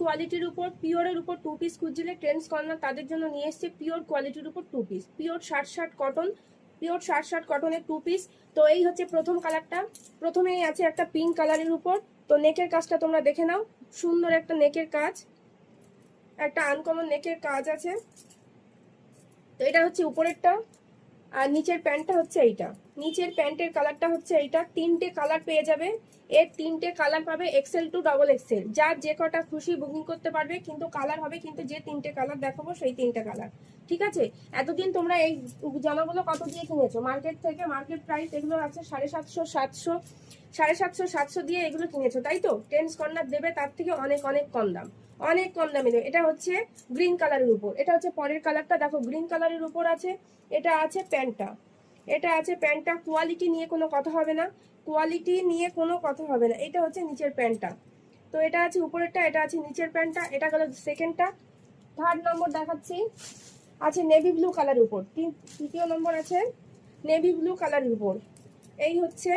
কোয়ালিটির উপর, পিওরের উপর 2 পিস খুঁজছিলে ট্রেন্ডস কর্নার তাদের জন্য নিয়ে এসছে পিওর কোয়ালিটির উপর 2 piece, pure shirt cotton, pure shirt কটনের 2 পিস। তো এই হচ্ছে প্রথম কালারটা। প্রথমেই আছে একটা পিঙ্ক কালারের উপর। তো নেকের কাজটা তোমরা দেখে নাও, সুন্দর একটা নেকের কাজ, একটা আনকমন নেকের কাজ আছে। তো এটা হচ্ছে উপরেরটা, আর নিচের প্যান্টটা হচ্ছে এইটা। নিচের প্যান্টের কালারটা হচ্ছে এইটা। 3টে কালার পেয়ে যাবে, এর 3টে কালার পাবে XL টু XXL, যার যে কটা খুশি বুকিং করতে পারবে। কিন্তু কালার হবে কিন্তু যে 3টে কালার দেখাবো সেই 3টে কালার, ঠিক আছে? এতদিন তোমরা এই জামাগুলো কত দিয়ে কিনেছো মার্কেট থেকে? মার্কেট প্রাইস এগুলো আছে 750, 700, 750, 700 দিয়ে এগুলো কিনেছো, তাই তো? ট্রেন্ডস কর্নার দেবে তার থেকে অনেক অনেক কম দাম, অনেক কম দামে দেবে। এটা হচ্ছে গ্রিন কালারের উপর, এটা হচ্ছে পরের কালারটা, দেখো গ্রিন কালারের উপর আছে। এটা আছে প্যান্টটা, এটা আছে প্যান্টটা। কোয়ালিটি নিয়ে কোনো কথা হবে না, কোয়ালিটি নিয়ে কোনো কথা হবে না। এটা হচ্ছে নিচের প্যান্টটা। তো এটা আছে উপরেরটা, এটা আছে নিচের প্যান্টটা। এটা গেল সেকেন্ডটা। থার্ড নম্বর দেখাচ্ছি, আছে নেভি ব্লু কালারের উপর। তৃতীয় নম্বর আছে নেভি ব্লু কালারের উপর। এই হচ্ছে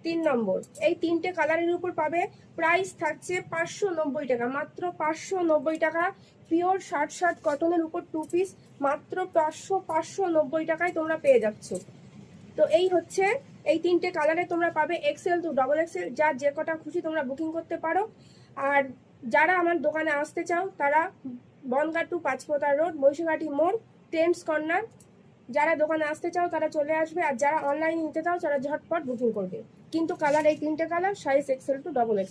3 নম্বর। এই 3টে কালারের উপর পাবে। প্রাইস থাকছে 590 টাকা, মাত্র 590 টাকা। পিওর শার্ট কটনের উপর 2 পিস, মাত্র 590 টাকায় তোমরা পেয়ে যাচ্ছ। তো এই হচ্ছে এই 3টে কালারে তোমরা পাবে XL টু XXL, যার যে কটা খুশি তোমরা বুকিং করতে পারো। আর যারা আমার দোকানে আসতে চাও তারা বনগাঁ টু পাঁচপোতা রোড, মহিষাঘাটি মোড়, ট্রেন্ডস কর্নার। যারা দোকানে আসতে চাও তারা চলে আসবে, আর যারা অনলাইনে নিতে চাও তারা ঝটপট বুকিং করবে। কিন্তু কালার এই 3টে colour, size XL to XXL।